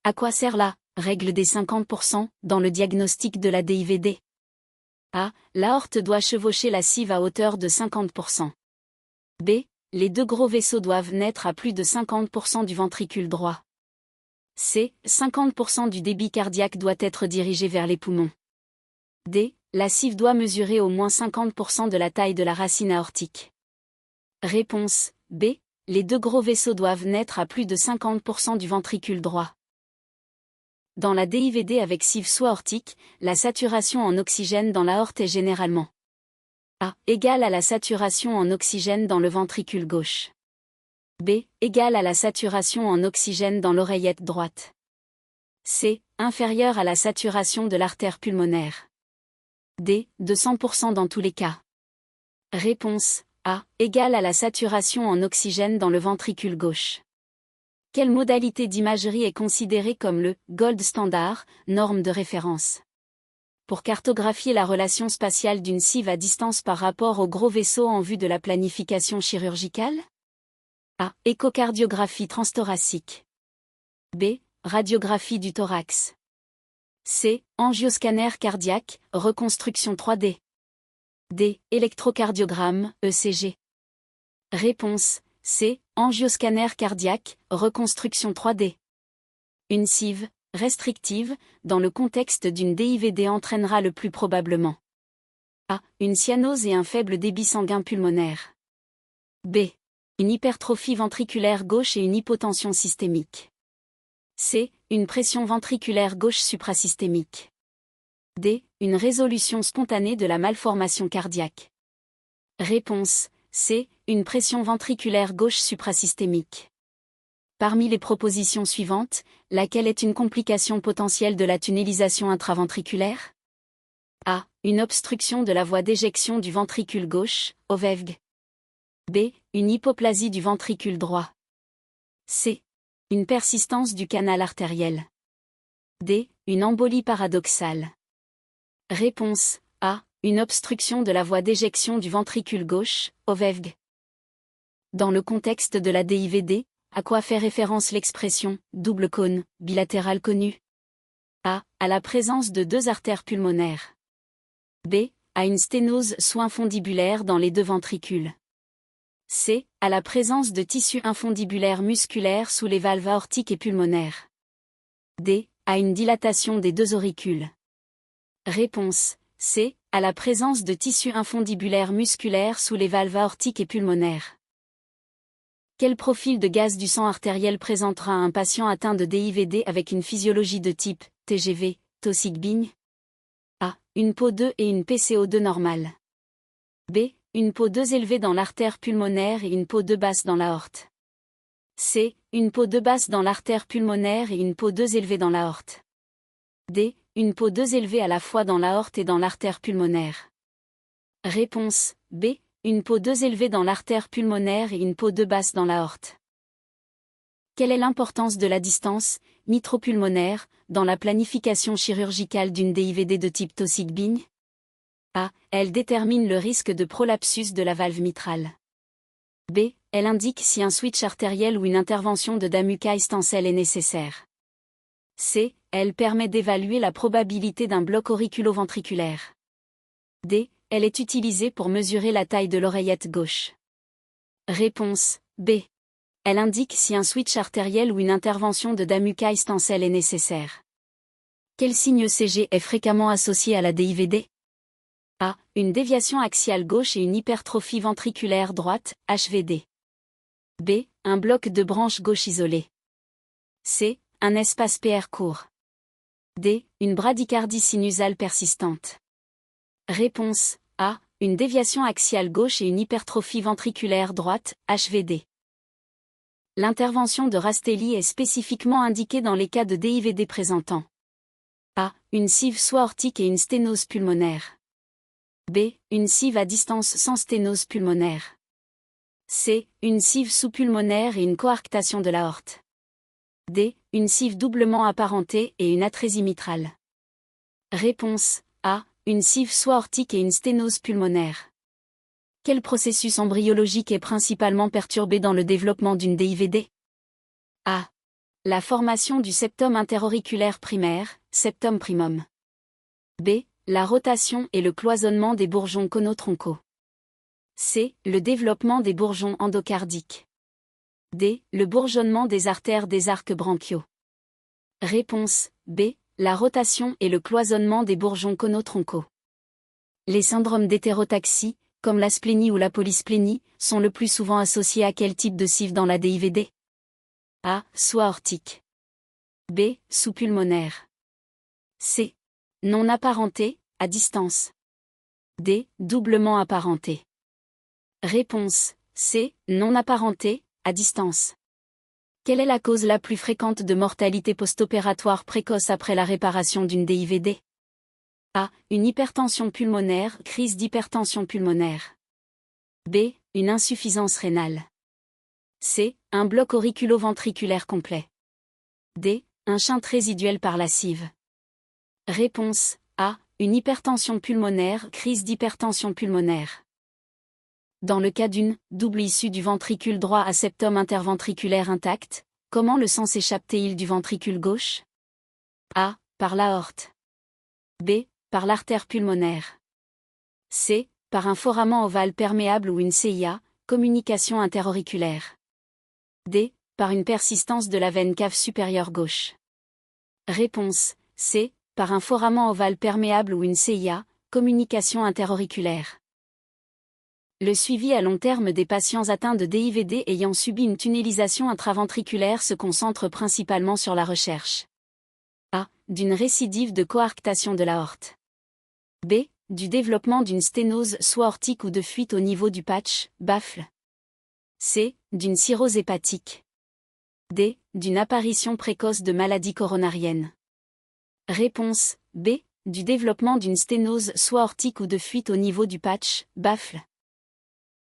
À quoi sert la règle des 50% dans le diagnostic de la DIVD? A. L'aorte doit chevaucher la cive à hauteur de 50%. B. Les deux gros vaisseaux doivent naître à plus de 50% du ventricule droit. C. 50% du débit cardiaque doit être dirigé vers les poumons. D. La cive doit mesurer au moins 50% de la taille de la racine aortique. Réponse B. Les deux gros vaisseaux doivent naître à plus de 50% du ventricule droit. Dans la DIVD avec cive sous-aortique, la saturation en oxygène dans l'aorte est généralement A égale à la saturation en oxygène dans le ventricule gauche. B égale à la saturation en oxygène dans l'oreillette droite. C inférieure à la saturation de l'artère pulmonaire. D de 100% dans tous les cas. Réponse A égale à la saturation en oxygène dans le ventricule gauche. Quelle modalité d'imagerie est considérée comme le gold standard, norme de référence? Pour cartographier la relation spatiale d'une cive à distance par rapport au gros vaisseau en vue de la planification chirurgicale? A. Échocardiographie transthoracique. B. Radiographie du thorax. C. Angioscanner cardiaque, reconstruction 3D. D. Électrocardiogramme, ECG. Réponse C. Angioscanner cardiaque, reconstruction 3D. Une cive restrictive, dans le contexte d'une DIVD entraînera le plus probablement A. Une cyanose et un faible débit sanguin pulmonaire. B. Une hypertrophie ventriculaire gauche et une hypotension systémique. C. Une pression ventriculaire gauche suprasystémique. D. Une résolution spontanée de la malformation cardiaque. Réponse C. Une pression ventriculaire gauche suprasystémique. Parmi les propositions suivantes, laquelle est une complication potentielle de la tunnelisation intraventriculaire? A. Une obstruction de la voie d'éjection du ventricule gauche, OVEVG. B. Une hypoplasie du ventricule droit. C. Une persistance du canal artériel. D. Une embolie paradoxale. Réponse A. Une obstruction de la voie d'éjection du ventricule gauche, OVEVG. Dans le contexte de la DIVD, à quoi fait référence l'expression « double cône, bilatéral connu » A. À la présence de deux artères pulmonaires. B. À une sténose sous-infondibulaire dans les deux ventricules. C. À la présence de tissus infondibulaires musculaires sous les valves aortiques et pulmonaires. D. À une dilatation des deux auricules. Réponse C. À la présence de tissus infondibulaires musculaires sous les valves aortiques et pulmonaires. Quel profil de gaz du sang artériel présentera un patient atteint de DIVD avec une physiologie de type TGV, Taussig-Bigne? A. Une PO2 et une PCO2 normale. B. Une PO2 élevée dans l'artère pulmonaire et une PO2 basse dans l'aorte. C. Une PO2 basse dans l'artère pulmonaire et une PO2 élevée dans l'aorte. D. Une PO2 élevée à la fois dans l'aorte et dans l'artère pulmonaire. Réponse B. Une PO2 élevée dans l'artère pulmonaire et une PO2 basse dans l'aorte. Quelle est l'importance de la distance mitropulmonaire dans la planification chirurgicale d'une DIVD de type Taussig-Bigne? A. Elle détermine le risque de prolapsus de la valve mitrale. B. Elle indique si un switch artériel ou une intervention de Damukay-Stansel est nécessaire. C. Elle permet d'évaluer la probabilité d'un bloc auriculo-ventriculaire. D. Elle est utilisée pour mesurer la taille de l'oreillette gauche. Réponse B. Elle indique si un switch artériel ou une intervention de Damukay-Stansel est nécessaire. Quel signe ECG est fréquemment associé à la DIVD? A. Une déviation axiale gauche et une hypertrophie ventriculaire droite, HVD. B. Un bloc de branche gauche isolé. C. Un espace PR court. D. Une bradycardie sinusale persistante. Réponse A. Une déviation axiale gauche et une hypertrophie ventriculaire droite, HVD. L'intervention de Rastelli est spécifiquement indiquée dans les cas de DIVD présentant A. Une cive sous-aortique et une sténose pulmonaire. B. Une cive à distance sans sténose pulmonaire. C. Une cive sous-pulmonaire et une coarctation de l'aorte. D. Une cive doublement apparentée et une atrésie mitrale. Réponse A. Une cive sous-aortique et une sténose pulmonaire. Quel processus embryologique est principalement perturbé dans le développement d'une DIVD? A. La formation du septum interauriculaire primaire, septum primum. B. La rotation et le cloisonnement des bourgeons conotroncaux. C. Le développement des bourgeons endocardiques. D. Le bourgeonnement des artères des arcs bronchiaux. Réponse B. La rotation et le cloisonnement des bourgeons conotroncaux. Les syndromes d'hétérotaxie, comme la splénie ou la polysplénie, sont le plus souvent associés à quel type de CIV dans la DIVD? A. Soie aortique. B. Sous-pulmonaire. C. Non apparenté, à distance. D. Doublement apparenté. Réponse C. Non apparenté, à distance. Quelle est la cause la plus fréquente de mortalité post-opératoire précoce après la réparation d'une DIVD? A. Une hypertension pulmonaire, crise d'hypertension pulmonaire. B. Une insuffisance rénale. C. Un bloc auriculo-ventriculaire complet. D. Un shunt résiduel par la CIV. Réponse A. Une hypertension pulmonaire, crise d'hypertension pulmonaire. Dans le cas d'une double issue du ventricule droit à septum interventriculaire intact, comment le sang s'échappe-t-il du ventricule gauche? A. Par l'aorte. B. Par l'artère pulmonaire. C. Par un foramen ovale perméable ou une CIA, communication interauriculaire. D. Par une persistance de la veine cave supérieure gauche. Réponse C. Par un foramen ovale perméable ou une CIA, communication interauriculaire. Le suivi à long terme des patients atteints de DIVD ayant subi une tunnelisation intraventriculaire se concentre principalement sur la recherche. A. D'une récidive de coarctation de l'aorte. B. Du développement d'une sténose soit aortique ou de fuite au niveau du patch, baffle. C. D'une cirrhose hépatique. D. D'une apparition précoce de maladie coronarienne. Réponse B. Du développement d'une sténose soit aortique ou de fuite au niveau du patch, baffle.